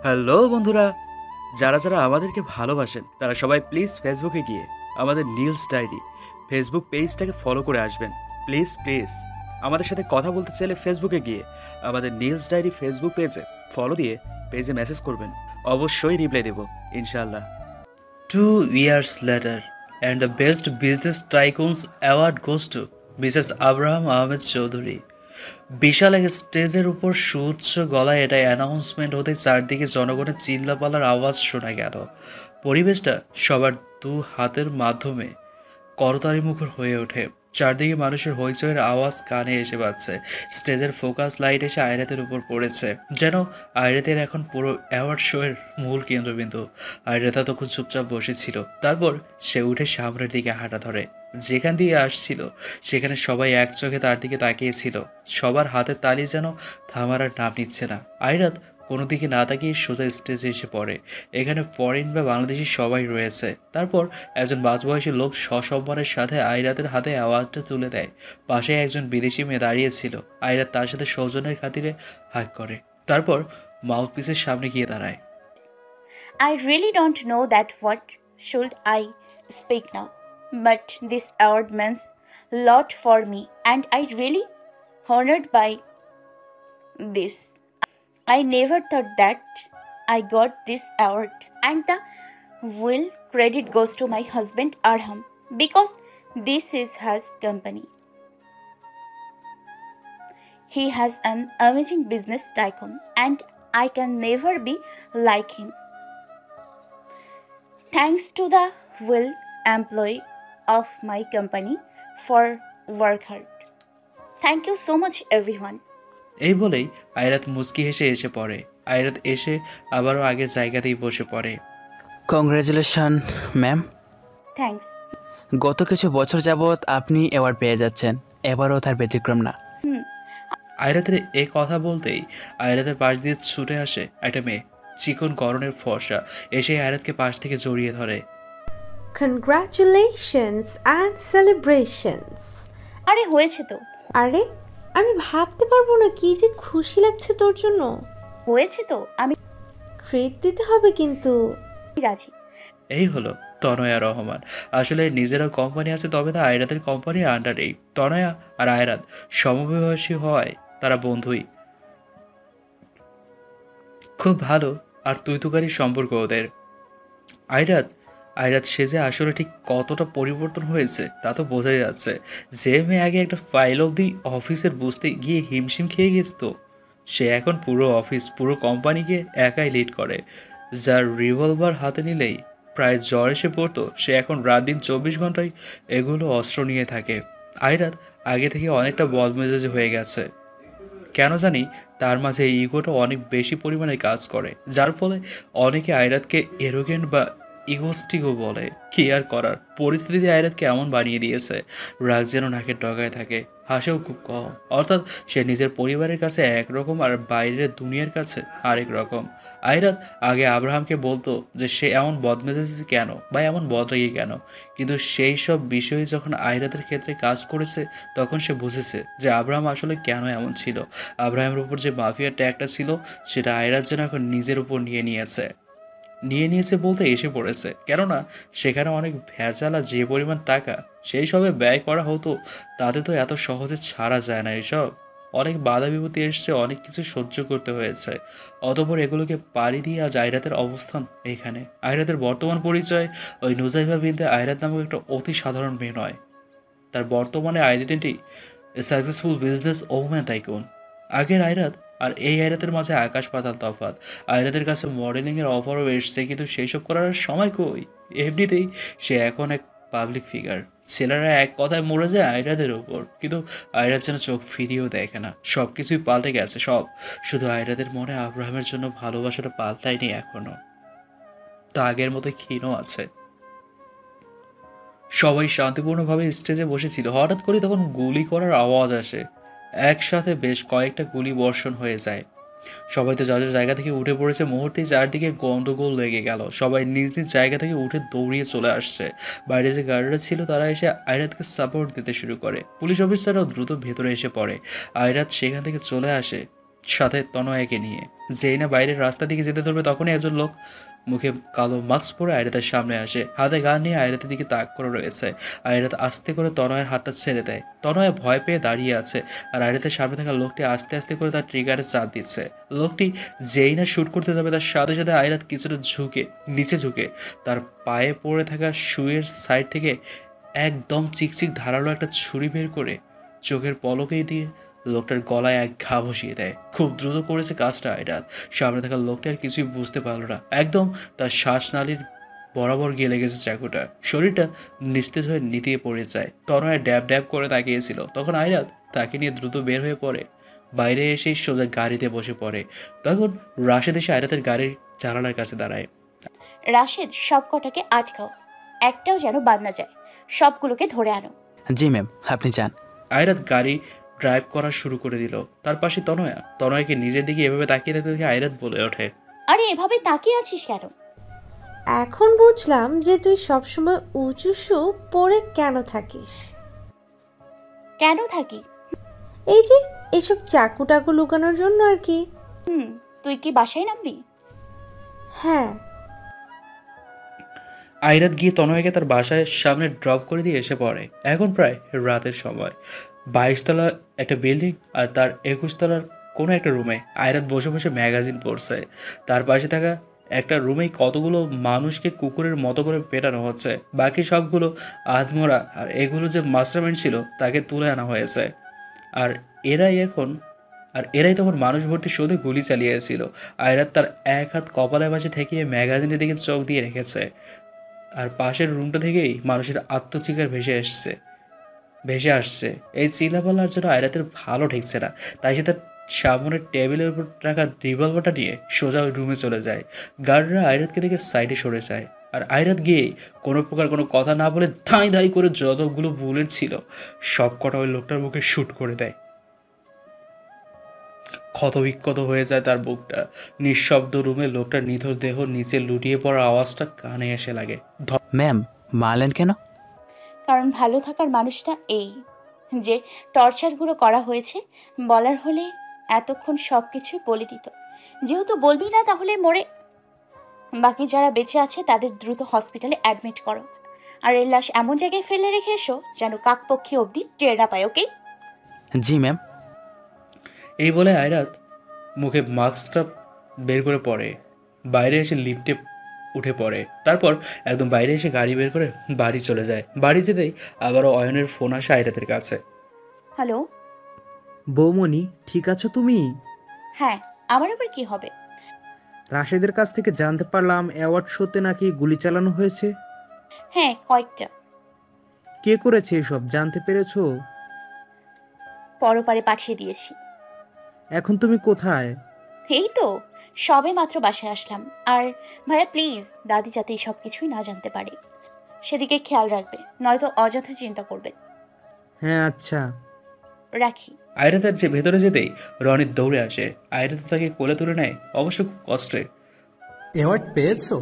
Hello বন্ধুরা, যারা যারা আমাদেরকে ভালোবাসেন তারা সবাই প্লিজ ফেসবুকে গিয়ে আমাদের নীলস ডায়েরি ফেসবুক পেজটাকে ফলো করে আসবেন। প্লিজ প্লিজ আমাদের সাথে কথা বলতে চাইলে ফেসবুকে গিয়ে আমাদের নীলস ডায়েরি ফেসবুক পেজে ফলো দিয়ে পেজে মেসেজ করবেন, অবশ্যই রিপ্লাই দেব ইনশাআল্লাহ। 2 years later and the best business tycoons award goes to Mrs Abraham Ahmed Chowdhury. বিশাল এক স্টেজের উপর সুউচ্চ গলায় এটা অ্যানাউন্সমেন্ট হতে চারদিকে জনগণের চিল্লাপাল্লার আওয়াজ শোনা গেল। পরিবেশটা সবার দু হাতের মাধ্যমে করতালি মুখর হয়ে ওঠে। চারদিকে মানুষের হইচইয়ের আওয়াজ কানে এসে পাচ্ছে। স্টেজের ফোকাস লাইট এসে আয়রাতের উপর পড়েছে, যেন আয়রাতের এখন পুরো অ্যাওয়ার্ড শো এর মূল কেন্দ্রবিন্দু। আয়রাতা তখন চুপচাপ বসেছিল। তারপর সে উঠে সামনের দিকে হাঁটা ধরে। যেখান দিয়ে আসছিল সেখানে সবাই এক চোখে তার দিকে তাকিয়েছিল। সবার হাতের তালি যেন থামার আর নাম নিচ্ছে না। আয়রাত কোনো দিকে না তাকিয়ে সোজা স্টেজে এসে পড়ে। এখানে ফরেন বা বাংলাদেশি সবাই রয়েছে। তারপর একজন মাঝবয়সী লোক সসম্মানের সাথে আয়রাতের হাতে অ্যাওয়ার্ডটা তুলে দেয়। পাশে একজন বিদেশি মেয়ে দাঁড়িয়েছিল। আয়রাত তার সাথে সৌজন্যের খাতিরে হাত করে। তারপর মাউথপিসের সামনে গিয়ে দাঁড়ায়। I really don't know that what should I speak now, but this award means lot for me and I really honored by this. I never thought that I got this award and the will credit goes to my husband Arham because this is his company. He has an amazing business tycoon and I can never be like him. Thanks to the will employee of my company for work hard. Thank you so much everyone. এই বলেই আয়রাত মুচকি হেসে এসে পড়ে। আয়রাত এসে আবারও আগের জায়গাতেই বসে পড়ে। Congratulation ma'am. Thanks. গত কিছু বছর যাবৎ আপনি অ্যাওয়ার্ড পেয়ে যাচ্ছেন, এবারও তার ব্যতিক্রম না। আয়রাতের এ কথা বলতেই আয়রাতের পাশ দিয়ে ছুটে আসে একটা মেয়ে, চিকন গরনের ফর্সা। এসে আয়রাতকে পাশ থেকে জড়িয়ে ধরে। Congratulations and celebrations. আরে হয়েছে তো, আরে আমি ভাবতে পারবো না কি যে খুশি লাগছে তোর জন্য। হয়েছে তো, আমি ট্রিট দিতে হবে কিন্তু। রাজি। এই হলো তনয়া রহমান। আসলে নিজেরও কোম্পানি আছে, তবে তা আয়রাতের কোম্পানির আন্ডারেই। তনয়া আর আয়রাত সমবয়সী হওয়ায় তারা বন্ধুই। খুব ভালো আর তুই-তুকারি সম্পর্ক ওদের। আয়রাত আয়রাত সেজে আসলে ঠিক কতটা পরিবর্তন হয়েছে তা তো বোঝাই যাচ্ছে। যে মেয়ে আগে একটা ফাইল অবধি অফিসের বুঝতে গিয়ে হিমশিম খেয়ে গেত, সে এখন পুরো অফিস, পুরো কোম্পানিকে একাই লিড করে। যার রিভলভার হাতে নিলেই প্রায় জ্বর এসে পড়তো, সে এখন রাত দিন 24 ঘন্টায় এগুলো অস্ত্র নিয়ে থাকে। আয়রাত আগে থেকে অনেকটা বদমেজাজি হয়ে গেছে। কেন জানি তার মাঝে এই ইগোটা অনেক বেশি পরিমাণে কাজ করে, যার ফলে অনেকে আয়রাতকে এরোগেন্ট বা ইগোস্টিকও বলে। কি আর করার, পরিস্থিতি আয়রাতকে এমন বানিয়ে দিয়েছে। রাগ যেন নাকের ডগায় থাকে, হাসেও খুব কম। অর্থাৎ সে নিজের পরিবারের কাছে একরকম আর বাইরের দুনিয়ার কাছে আরেক রকম। আয়রাত আগে আব্রাহামকে বলতো যে সে এমন বদমেজাজি কেন বা এমন বদরাগী কেন, কিন্তু সেই সব বিষয়ে যখন আয়রাতের ক্ষেত্রে কাজ করেছে তখন সে বুঝেছে যে আব্রাহাম আসলে কেন এমন ছিল। আব্রাহামের উপর যে মাফিয়ার ট্যাগটা ছিল সেটা আয়রাত যেন এখন নিজের উপর নিয়ে নিয়েছে বলতে এসে পড়েছে। কেননা সেখানে অনেক ভেজাল আর যে পরিমাণ টাকা সেই সবে ব্যয় করা হতো, তাতে তো এত সহজে ছাড়া যায় না। এসব অনেক বাধা বিপত্তি এসছে, অনেক কিছু সহ্য করতে হয়েছে। অতঃপর এগুলোকে পাড়ি দিয়ে আজ আয়রাতের অবস্থান এখানে। আয়রাতের বর্তমান পরিচয় ওই নুজাইবা বিনতে আয়রাত নামক একটা অতি সাধারণ মেয়ে নয়। তার বর্তমানে identity successful business woman tycoon. আগের আয়রাত আর এই আয়রাতের মাঝে আকাশ পাতাল তফাৎ। আয়রাতের কাছে মডেলিংয়ের অফারও এসছে, কিন্তু সেই সব করার আর সময় কই। এমনিতেই সে এখন এক পাবলিক ফিগার। ছেলেরা এক কথায় মরে যায় আয়রাতের ওপর, কিন্তু আয়রাত যেন চোখ ফিরিয়েও দেখে না। সব কিছুই পাল্টে গেছে, সব। শুধু আয়রাতের মনে আব্রাহামের জন্য ভালোবাসাটা পাল্টায়নি এখনো, তা আগের মতো ক্ষীণ আছে। সবাই শান্তিপূর্ণভাবে স্টেজে বসেছিল। হঠাৎ করে তখন গুলি করার আওয়াজ আসে। একসাথে বেশ কয়েকটা গুলি বর্ষণ হয়ে যায়। সবাই তো যার যার জায়গা থেকে উঠে পড়েছে, মুহূর্তেই চারদিকে গন্ডগোল লেগে গেল। সবাই নিজ নিজ জায়গা থেকে উঠে দৌড়িয়ে চলে আসছে। বাইরে যে গার্ডরা ছিল তারা এসে আয়রাতকে সাপোর্ট দিতে শুরু করে। পুলিশ অফিসাররাও দ্রুত ভেতরে এসে পড়ে। আয়রাত সেখান থেকে চলে আসে সাথে তনয়াকে নিয়ে। যেই না বাইরের রাস্তা দিকে যেতে ধরবে তখনই একজন লোক মুখে কালো মাস্ক পরে আয়রাতের সামনে আসে, হাতে গান নিয়ে আয়রাতের দিকে তাক করে রয়েছে। আয়রাত আস্তে করে তনয়ের হাতটা ছেড়ে দেয়। তনয় ভয় পেয়ে দাঁড়িয়ে আছে, আর আয়রাতের সামনে থাকা লোকটি আস্তে আস্তে করে তার ট্রিগারে চাপ দিচ্ছে। লোকটি যেই না শ্যুট করতে যাবে তার সাথে সাথে আয়রাত কিছুটা নিচে ঝুঁকে তার পায়ে পড়ে থাকা শুয়ের সাইড থেকে একদম চিকচিক ধারালো একটা ছুরি বের করে চোখের পলকেই দিয়ে লোকটার গলায় এক ঘা বসিয়ে দেয়। খুব দ্রুত করেছে কাজটা আয়রাত। সামনে থাকা লোকটা আর কিছুই বুঝতে পারলো না, একদম তার শ্বাসনালীর বরাবর গিয়ে লেগেছে চাকুটা। শরীরটা নিস্তেজ হয়ে নিতিয়ে পড়ে যায়। তনয় ড্যাব ড্যাব করে তাকিয়েছিল, তখন আয়রাত তাকে নিয়ে দ্রুত বের হয়ে পড়ে। বাইরে এসে সোজা গাড়িতে বসে পড়ে। তখন রাশেদ এসে আয়রাতের গাড়ির জানালার কাছে দাঁড়ায়। রাশেদ, সব কটাকে আটকাও, একটাও যেন বাদ না যায়। সবগুলোকে ধরে আনো। জি ম্যাম, আপনি যান। আয়রাত গাড়ি ড্রাইভ করা শুরু করে দিল। তার পাশে তনয়কে নিজের দিকে এভাবে তাকিয়ে থাকতে দেখে আয়রাত বলে ওঠে, আরে এভাবে তাকিয়ে আছিস কেন? এখন বুঝলাম যে তুই সবসময় উঁচু শু পরে কেন থাকিস। কেন থাকি? এই যে এইসব চাকু টাকু লুকানোর জন্য আর কি। তুই কি বাসায় নামবি? হ্যাঁ। আয়রাত গিয়ে তনয়কে তার বাসায় সামনে ড্রপ করে দিয়ে এসে পড়ে। এখন প্রায় রাতের সময়। 22 তলা একটা বিল্ডিং আর তার 21 তলার কোনো একটা রুমে আয়রাত বসে বসে ম্যাগাজিন পড়ছে। তার পাশে থাকা একটা রুমেই কতগুলো মানুষকে কুকুরের মতো করে পেটানো হচ্ছে। বাকি সবগুলো আধমরা, আর এগুলো যে মাস্টারমাইন্ড ছিল তাকে তুলে আনা হয়েছে। আর এরাই এখন এরাই তখন মানুষ ভর্তি শোধে গুলি চালিয়েছিল। আয়রাত তার এক হাত কপালের পাশে ঠেকিয়ে ম্যাগাজিনের দিকে চোখ দিয়ে রেখেছে। আর পাশের রুমটা থেকেই মানুষের আত্মচিৎকার ভেসে আসছে। এই চিল্লাপাল্লার জন্য আয়রাতের ভালো ঠেকছে না, তাই সে তার সামনের টেবিলের উপর রাখা রিভলভারটা নিয়ে সোজা ওই রুমে চলে যায়। গার্ডরা আয়রাতকে দেখে সাইডে সরে যায়, আর আয়রাত গিয়েই কোনো প্রকার কোনো কথা না বলে ধাই ধাই করে যতগুলো বুলেট ছিল সব কটা ওই লোকটার মুখে শ্যুট করে দেয়। ক্ষতবিক্ষত হয়ে যায় তার বুকটা। নিঃশব্দ রুমে লোকটার নিথর দেহ নিচে লুটিয়ে পড়ার আওয়াজটা কানে এসে লাগে। ম্যাম, মারলেন কেন? কারণ ভালো থাকার মানুষটা এই যে টর্চারগুলো করা হয়েছে বলার হলে এতক্ষণ সব কিছুই বলে দিত। যেহেতু বলবি না তাহলে মরে, বাকি যারা বেঁচে আছে তাদের দ্রুত হসপিটালে অ্যাডমিট করো। আর এর লাশ এমন জায়গায় ফেলে রেখে এসো যেন কাকপক্ষী অবধি টের না পায়, ওকে? জি ম্যাম। এই বলে আয়রাত মুখে মাস্কটা বের করে পড়ে। বাইরে এসে লিফটে উঠে পড়ে। তারপর একদম বাইরে এসে গাড়ি বের করে বাড়ি চলে যায়। বাড়ি যেতেই আবারও অয়নের ফোন আসে আয়রাতের কাছে। হ্যালো। বৌমনি, ঠিক আছো তুমি? হ্যাঁ, আমার আবার কি হবে? রাশেদের কাছ থেকে জানতে পারলাম অ্যাওয়ার্ড শোতে নাকি গুলি চালানো হয়েছে। হ্যাঁ, কয়েকটা। কে করেছে এসব, জানতে পেরেছো? পরপারে পাঠিয়ে দিয়েছি। এখন তুমি কোথায়? এই তো সবে মাত্র বাসায় আসলাম। আর ভাইয়া প্লিজ, দাদি যাতে এই সব কিছুই না জানতে পারে সেদিকে খেয়াল রাখবে, নয়তো অযথা চিন্তা করবে। হ্যাঁ আচ্ছা। রাখি। আয়রাতের যে ভেতরে যেতেই রনিত দৌড়ে আসে। আয়রাত তাকে কোলে তুলে নেয়, অবশ্য খুব কষ্টে। অ্যাওয়ার্ড পেয়েছো?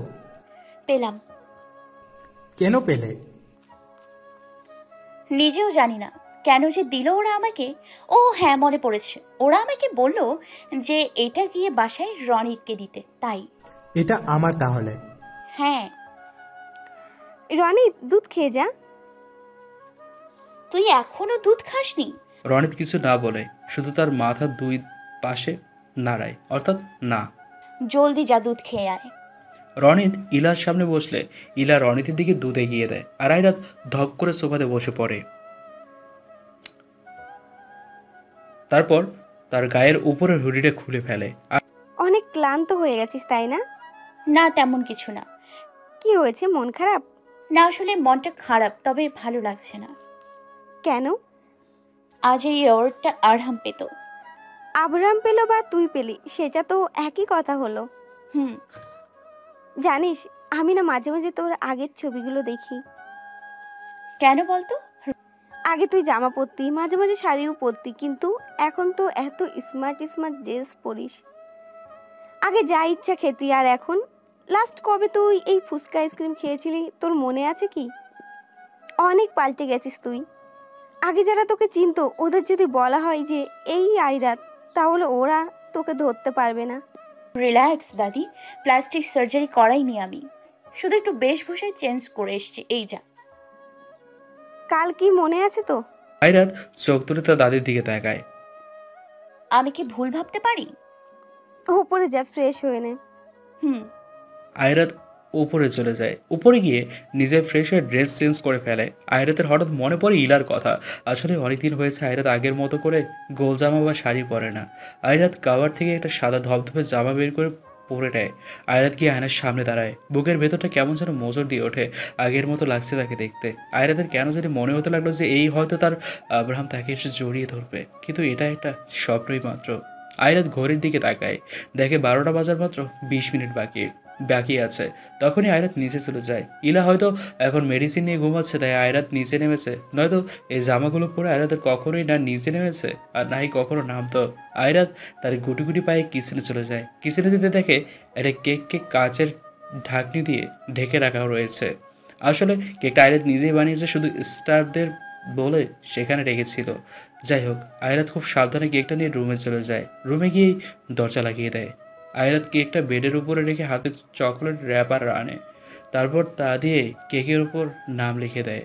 পেলাম। কেন পেলে? নিজেও জানি না কেন যে দিল ওরা আমাকে। ও হ্যাঁ, মনে পড়েছে, ওরা আমাকে বলল যে এটা গিয়ে বাসায় রনিতকে দিতে, তাই। এটা আমার তাহলে। হ্যাঁ। রনি, দুধ খেয়ে যা। তুই এখনো দুধ খাসনি? রনিত কিছু না বলে শুধু তার মাথা দুই পাশে নাড়ায়, অর্থাৎ না। জলদি যা, দুধ খেয়ে আয়। রনিত ইলার সামনে বসলে ইলা রনিতের দিকে দুধ এগিয়ে দেয়, আর আয়রাত ধক করে সোফাতে বসে পড়ে। তারপর তার গায়ের উপরের হুডিটা খুলে ফেলে। অনেক ক্লান্ত হয়ে গেছিস তাই না? না, তেমন কিছু না। কি হয়েছে, মন খারাপ? না, আসলে মনটা খারাপ, তবে ভালো লাগছে না। কেন? আজ এই অ্যাওয়ার্ডটা আরহাম পেত। আবরাম পেল বা তুই পেলি, সেটা তো একই কথা হলো। হুম। জানিস, আমি না মাঝে মাঝে তোর আগের ছবিগুলো দেখি। কেন বলতো? আগে তুই জামা পরতি, মাঝে মাঝে শাড়িও পরতি, কিন্তু এখন তো এত স্মার্ট স্মার্ট ড্রেস পরিস। আগে যা ইচ্ছা খেতি, আর এখন লাস্ট কবে তুই এই ফুচকা আইসক্রিম খেয়েছিলি তোর মনে আছে কি? অনেক পাল্টে গেছিস তুই। আগে যারা তোকে চিনতো ওদের যদি বলা হয় যে এই আইরাত, তাহলে ওরা তোকে ধরতে পারবে না। রিল্যাক্স দাদি, প্লাস্টিক সার্জারি করাইনি আমি, শুধু একটু বেশভূষায় চেঞ্জ করে এসছি, এই যা। কাল কি মনে আছে তো? আয়রাত চোখ তুলে তার দাদির দিকে তাকায়। আমি কি ভুল ভাবতে পারি? ওপরে যা, ফ্রেশ হয়ে নে। হুম। আয়রাত উপরে চলে যায়। উপরে গিয়ে নিজের ফ্রেশ হয়ে ড্রেস চেঞ্জ করে ফেলে। আয়রাতের হঠাৎ মনে পড়ে ইলার কথা। আসলে অনেকদিন হয়েছে আয়রাত আগের মতো করে গোল জামা বা শাড়ি পরে না। আয়রাত কাভার থেকে একটা সাদা ধবধবে জামা বের করে পরে নেয়। আয়রাত গিয়ে আয়নার সামনে দাঁড়ায়। বুকের ভেতরটা কেমন যেন মোচড় দিয়ে ওঠে। আগের মতো লাগছে তাকে দেখতে। আয়রাতের কেন জানি মনে হতে লাগলো যে এই হয়তো তার আব্রাহাম তাকে এসে জড়িয়ে ধরবে, কিন্তু এটা একটা স্বপ্নই মাত্র। আয়রাত ঘড়ির দিকে তাকায়, দেখে 12টা বাজার মাত্র 20 মিনিট বাকি আছে। তখনই আয়রাত নিচে চলে যায়। ইলা হয়তো এখন মেডিসিন নিয়ে ঘুমাচ্ছে, তাই আয়রাত নিচে নেমেছে। নয়তো এই জামাগুলো পরে আয়রাতের কখনোই না নিচে নেমেছে আর নাই কখনো নামতো। আয়রাত তার গুটি গুটি পায়ে কিচেনে চলে যায়। কিচেনে যেতে দেখে একটা কেক কাচের ঢাকনি দিয়ে ঢেকে রাখা রয়েছে। আসলে কেকটা আয়রাত নিজেই বানিয়েছে, শুধু স্টাফদের বলে সেখানে রেখেছিল। যাই হোক, আয়রাত খুব সাবধানে কেকটা নিয়ে রুমে চলে যায়। রুমে গিয়েই দরজা লাগিয়ে দেয়। আয়রাত কেকটা বেডের উপরে রেখে হাতে চকলেট র্যাপার আনে। তারপর তা দিয়ে কেকের উপর নাম লিখে দেয়।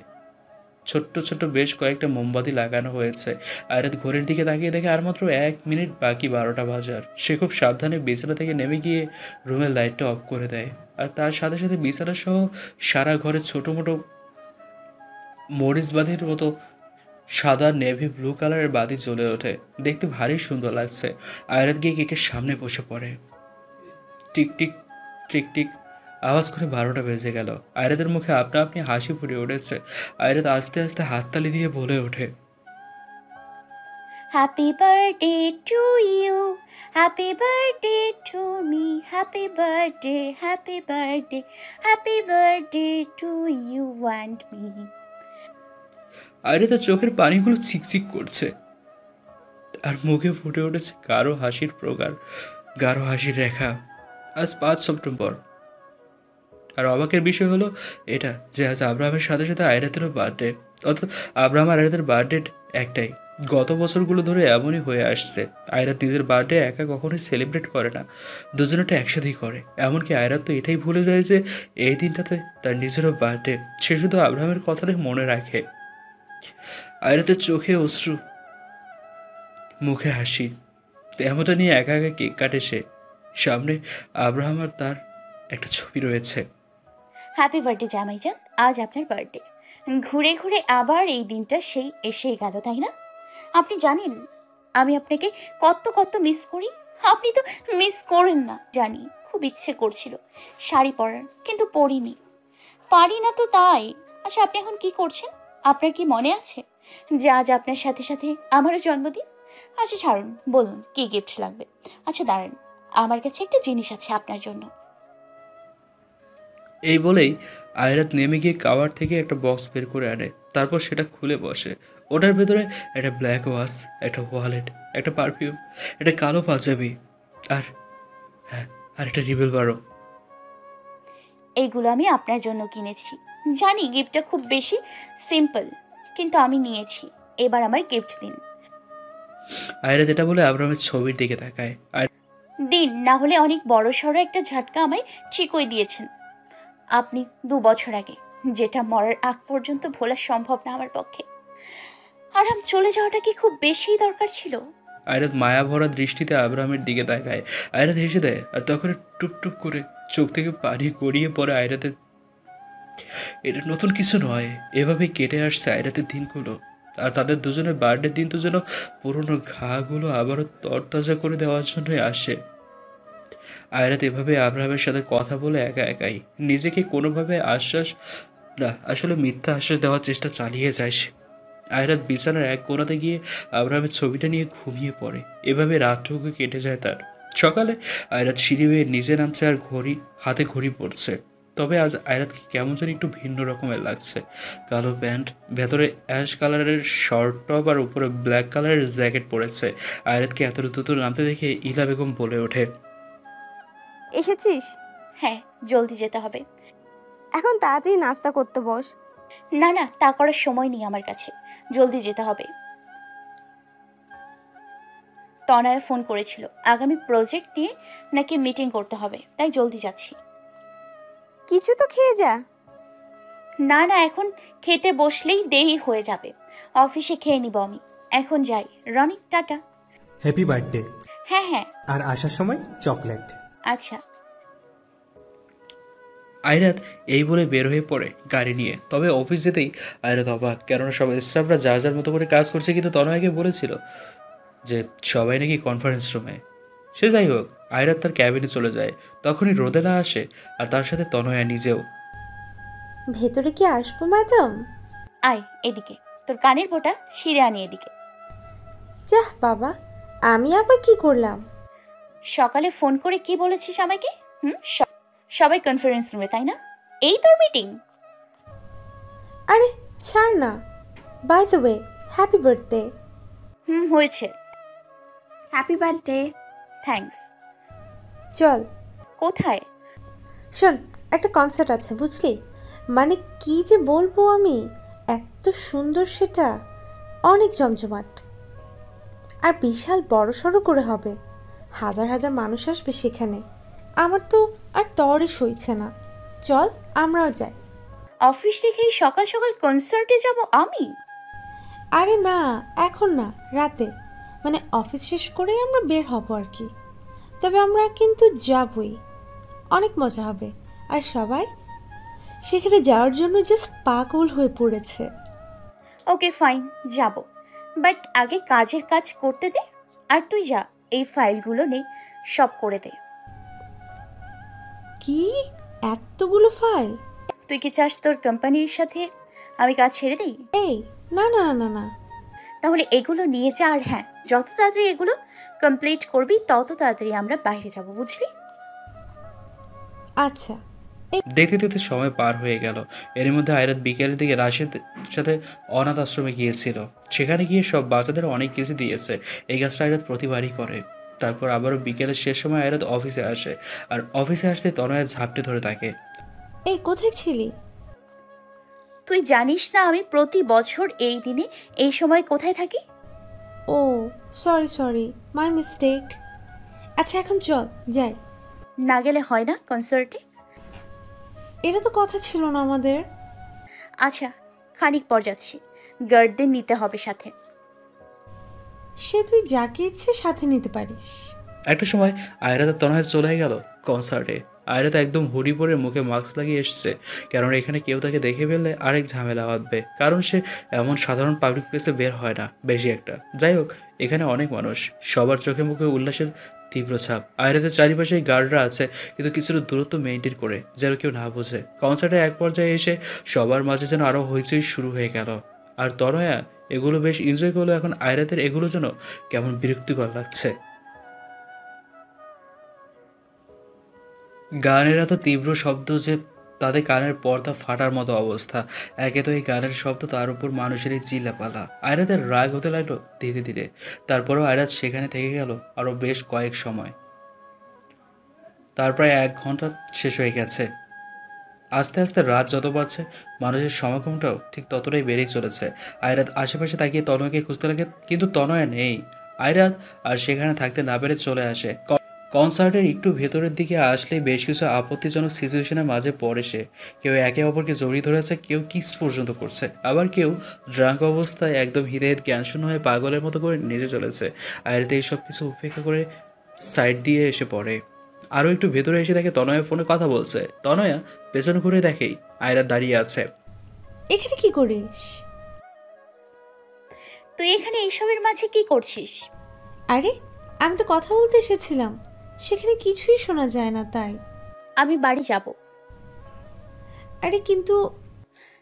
ছোট্ট ছোট্ট বেশ কয়েকটা মোমবাতি লাগানো হয়েছে। আয়রাত ঘড়ির দিকে তাকিয়ে দেখে আর মাত্র 1 মিনিট বাকি 12টা বাজার। সে খুব সাবধানে বিছানা থেকে নেমে গিয়ে রুমের লাইটটা অফ করে দেয়। আর তার সাথে সাথে বিছানা সহ সারা ঘরে ছোটো মোটো মরিচ বাতির মতো সাদা নেভি ব্লু কালারের বাতি জ্বলে ওঠে। দেখতে ভারী সুন্দর লাগছে। আয়রাত গিয়ে কেকের সামনে বসে পড়ে। টিক টিক টিক টিক আওয়াজ করে 12টা বেজে গেল। আয়রাতের মুখে আপনা আপনি হাসি ফুটে উঠেছে। আয়রাত আস্তে আস্তে হাততালি দিয়ে বলে ওঠে, happy birthday to you, happy birthday to me, happy birthday, happy birthday, happy birthday to you and me. আয়রাতের চোখের পানিগুলো চিকচিক করছে আর মুখে ফুটে উঠেছে গাঢ় হাসির প্রকার, গাঢ় হাসির রেখা। আজ 5 সেপ্টেম্বর। আর অবাকের বিষয় হলো এটা যে আজ আব্রাহামের সাথে সাথে আয়রাতেরও বার্থডে। অর্থাৎ আব্রাহাম আর আয়রাতের বার্থডে একটাই। গত বছরগুলো ধরে এমনই হয়ে আসছে। আয়রাত নিজের বার্থডে একা কখনোই সেলিব্রেট করে না, দুজনেটা একসাথেই করে। এমনকি আয়রাত তো এটাই ভুলে যায় যে এই দিনটাতে তার নিজেরও বার্থডে। সে শুধু আব্রাহামের কথাটাই মনে রাখে। আয়রাতের চোখে অশ্রু, মুখে হাসি, তেমনটা নিয়ে একা একা কেক কাটে সে। সামনে আব্রাহাম আর তার একটা ছবি রয়েছে। হ্যাপি বার্থডে জামাইজান, আজ আপনার বার্থডে। ঘুরে ঘুরে আবার এই দিনটা সেই এসেই গেল, তাই না? আপনি জানেন আমি আপনাকে কত কত মিস করি। আপনি তো মিস করেন না জানি। খুব ইচ্ছে করছিল শাড়ি পরার, কিন্তু পরিনি, পারি না তো তাই। আচ্ছা, আপনি এখন কি করছেন? আপনার কি মনে আছে যে আজ আপনার সাথে সাথে আমারও জন্মদিন? আচ্ছা ছাড়ুন, বলুন কি গিফট লাগবে। আচ্ছা দাঁড়ান, আমার কাছে একটা জিনিস আছে আপনার জন্য। এই বলেই আয়রাত নেমে গিয়ে কাওয়ার থেকে একটা বক্স বের করে আনে। তারপর সেটা খুলে বসে। ওটার ভেতরে একটা ব্ল্যাক ওয়াচ, একটা ওয়ালেট, একটা পারফিউম, একটা কালো পাঞ্জাবি আর হ্যাঁ, আর একটা রিভলভারও। এইগুলো আমি আপনার জন্য কিনেছি। জানি গিফটটা খুব বেশি সিম্পল, কিন্তু আমি নিয়েছি। এবার আমার গিফট দিন। আয়রাত এটা বলে আব্রাহামের ছবির দিকে তাকায়। আর দিন, না হলে অনেক বড় সড়ো একটা ঝটকা আমায় ঠিকই দিয়েছেন আপনি 2 বছর আগে, যেটা মরার আগ পর্যন্ত ভোলা সম্ভব না আমার পক্ষে। আর আমি চলে যাওয়াটা কি খুব বেশি দরকার ছিল? আয়রাত মায়া ভরা দৃষ্টিতে আব্রাহামের দিকে তাকায়। আয়রাত হেসে দেয় আর তখন টুপ টুপ করে চোখ থেকে পানি গড়িয়ে পড়ে আয়রাতের। এটা নতুন কিছু নয়, এভাবেই কেটে আসছে আয়রাতের দিনগুলো। আর তাদের দুজনের বার্থডে দিন তো যেন পুরোনো ঘাগুলো আবারও তরতাজা করে দেওয়ার জন্যই আসে। আয়রাত এভাবে আব্রাহামের সাথে কথা বলে একা একাই নিজেকে কোনোভাবে আশ্বাস, না আসলে মিথ্যা আশ্বাস দেওয়ার চেষ্টা চালিয়ে যায় সে। আয়রাত বিছানার এক কোণাতে গিয়ে আব্রাহামের ছবিটা নিয়ে ঘুমিয়ে পড়ে। এভাবে রাতটুকু কেটে যায় তার। সকালে আয়রাত সিঁড়ি বেয়ে নিচে নামছে আর হাতে ঘড়ি পড়ছে। তবে আজ আয়রাতকে কেমন যেন একটু ভিন্ন রকমের লাগছে। কালো প্যান্ট, ভেতরে অ্যাশ কালারের শর্ট টপ আর উপরে ব্ল্যাক কালারের জ্যাকেট পরেছে। আয়রাতকে এত দ্রুত নামতে দেখে ইলা বেগম বলে ওঠে, এসেছিস? হ্যাঁ, জলদি যেতে হবে। এখন তাড়াতাড়ি নাস্তা করতে বস। না না, তা করার সময় নেই আমার কাছে, জলদি যেতে হবে। তনয়া ফোন করেছিল আগামী প্রজেক্ট নিয়ে নাকি মিটিং করতে হবে, তাই জলদি যাচ্ছি। কিছু তো খেয়ে যা। না না, এখন খেতে বসলেই দেরি হয়ে যাবে, অফিসে খেয়ে নিব আমি। এখন যাই, রনি টাটা। Happy birthday. হ্যাঁ হ্যাঁ, আর আসার সময় চকলেট। আচ্ছা। আয়রাত এই বলে বের হয়ে পড়ে গাড়ি নিয়ে। তবে অফিস যেতেই আয়রাত অবাক, কেননা সব স্টাফরা যার যার মতো করে কাজ করছে, কিন্তু তনয়াকে বলেছিল যে সবাই নাকি কনফারেন্স রুমে। সে যাই হোক, আয়রাত তার ক্যাবিনে চলে যায়। তখনই রোদেলা আসে আর তার সাথে তনয়া নিজেও। ভেতরে কি আসবো ম্যাডাম? আয় এদিকে, তোর কানের বোটা ছিঁড়ে আনি এদিকে। যাহ বাবা, আমি আবার কি করলাম? সকালে ফোন করে কি বলেছিস আমাকে? সবাই কনফারেন্স রুমে, তাই না? এই তোর মিটিং? আরে ছাড় না। By the way, happy birthday. হয়েছে। Happy birthday. থ্যাঙ্কস। চল। কোথায়? শোন, একটা কনসার্ট আছে বুঝলি, মানে কি যে বলবো আমি, এত সুন্দর সেটা, অনেক জমজমাট আর বিশাল বড় সড়ো করে হবে। হাজার হাজার মানুষ আসবে সেখানে। আমার তো আর তরই সইছে না। চল আমরাও যাই। অফিস রেখেই সকাল সকাল কনসার্টে যাব আমি? আরে না, এখন না, রাতে, মানে অফিস শেষ করেই আমরা বের হব আর কি। তবে আমরা কিন্তু যাবই, অনেক মজা হবে। আর সবাই সেখানে যাওয়ার জন্য জাস্ট পাগল হয়ে পড়েছে। ওকে ফাইন, যাব, বাট আগে কাজের কাজ করতে দে। আর তুই যা, এই ফাইলগুলো নে, সব করে দে। কি এতগুলো ফাইল? তুই কি চাস তোর কোম্পানির সাথে আমি কাজ ছেড়ে দিই? এই না না না না না। তাহলে এগুলো নিয়ে যা। আর হ্যাঁ, যত তাড়াতাড়ি এগুলো কমপ্লিট করবি তত তাড়াতাড়ি আমরা বাইরে যাব, বুঝলি? আচ্ছা। দেখতে দেখতে সময় পার হয়ে গেল। এর মধ্যে আয়রাত বিকেলের দিকে রাশেদের সাথে অনাথ আশ্রমে গিয়েছিল। সেখানে গিয়ে সব বাচ্চাদের অনেক কিছু দিয়েছে। এই কাজটা আয়রাত প্রতিবারই করে। তারপর আবারও বিকেলের শেষ সময় আয়রাত অফিসে আসে, আর অফিসে আসতে তনয়া ঝাপটে ধরে তাকে। এই কোথায় ছিলি? তুই জানিস না আমি প্রতি বছর এই দিনে এই সময় কোথায় থাকি? ও সরি সরি, মাই মিস্টেক। আচ্ছা এখন চল যাই। না গেলে হয় না কনসার্টে? এটা তো কথা ছিল না আমাদের। আচ্ছা, খানিক পর যাচ্ছি, গার্ডদের নিতে হবে সাথে। সে তুই যাকে ইচ্ছে সাথে নিতে পারিস। একটা সময় আয়রাত আর তনয়া চলে গেল কনসার্টে। আয়রাত একদম হুডি পরে মুখে মাস্ক লাগিয়ে এসছে, কারণ এখানে কেউ তাকে দেখে ফেললে আরেক ঝামেলা বাঁধবে। কারণ সে এমন সাধারণ পাবলিক প্লেসে বের হয় না বেশি একটা। যাই হোক, এখানে অনেক মানুষ, সবার চোখে মুখে উল্লাসের তীব্র ছাপ। আয়রাতের চারিপাশে গার্ডরা আছে, কিন্তু কিছুটা দূরত্ব মেনটেন করে, যেন কেউ না বোঝে। কনসার্টের এক পর্যায়ে এসে সবার মাঝে যেন আরও হইচই শুরু হয়ে গেল। আর তনয়া এগুলো বেশ এনজয় করলো। এখন আয়রাতের এগুলো যেন কেমন বিরক্তিকর লাগছে। গানের এত তীব্র শব্দ যে তাদের কানের পর্দা ফাটার মতো অবস্থা। একে তো এই গানের শব্দ, তার উপর মানুষের এই চিল্লাপালা। আয়রাতের রাগ হতে লাগলো ধীরে ধীরে। তারপরেও আয়রাত সেখানে থেকে গেল আরও বেশ কয়েক সময়। তার প্রায় 1 ঘন্টা শেষ হয়ে গেছে। আস্তে আস্তে রাত যত বাড়ছে, মানুষের সমাগমটাও ঠিক ততটাই বেড়েই চলেছে। আয়রাত আশেপাশে তাকিয়ে তনয়াকে খুঁজতে লাগে, কিন্তু তনয়া নেই। আয়রাত আর সেখানে থাকতে না পেরে চলে আসে। কনসার্টের একটু ভেতরের দিকে আসলেই বেশ কিছু আপত্তিজনক সিচুয়েশনের মাঝে পড়ে সে। কেউ একে অপরকে জড়িয়ে ধরে আছে, কেউ কিস পর্যন্ত করছে, আবার কেউ ড্রাঙ্ক অবস্থায় একদম হৃদয়ের জ্ঞানশূন্য হয়ে পাগলের মতো করে নেচে চলেছে। আয়রাতে এইসব কিছু উপেক্ষা করে সাইড দিয়ে এসে পড়ে। আরও একটু ভেতরে এসে দেখে তনয়া ফোনে কথা বলছে। তনয়া পেছনে ঘুরে দেখেই আয়রাত দাঁড়িয়ে আছে। এখানে কি করিস? তুই এখানে এইসবের মাঝে কি করছিস? আরে আমি তো কথা বলতে এসেছিলাম, সেখানে কিছুই শোনা যায় না তাই। আমি বাড়ি যাব। আরে কিন্তু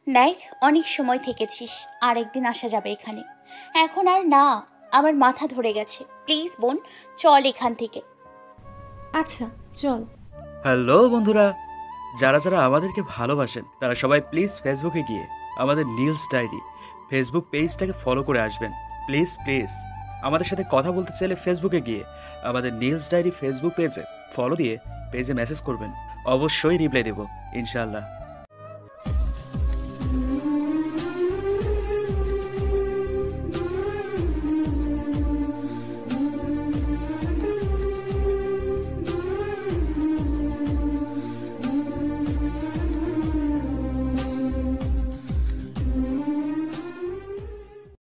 দেখ, অনেক সময় থেকেছিস, আর একদিন আসা যাবে এখানে। এখন আর না, আমার মাথা ধরে গেছে। প্লিজ বোন, চল এখান থেকে। আচ্ছা চল। হ্যালো বন্ধুরা, যারা যারা আমাদেরকে ভালোবাসেন তারা সবাই প্লিজ ফেসবুকে গিয়ে আমাদের নীলস ডায়েরি ফেসবুক পেজটাকে ফলো করে আসবেন। প্লিজ প্লিজ আমাদের সাথে কথা বলতে চাইলে ফেসবুকে গিয়ে আমাদের নীলস ডায়েরি ফেসবুক পেজে ফলো দিয়ে পেজে মেসেজ করবেন, অবশ্যই রিপ্লাই দেব ইনশাআল্লাহ।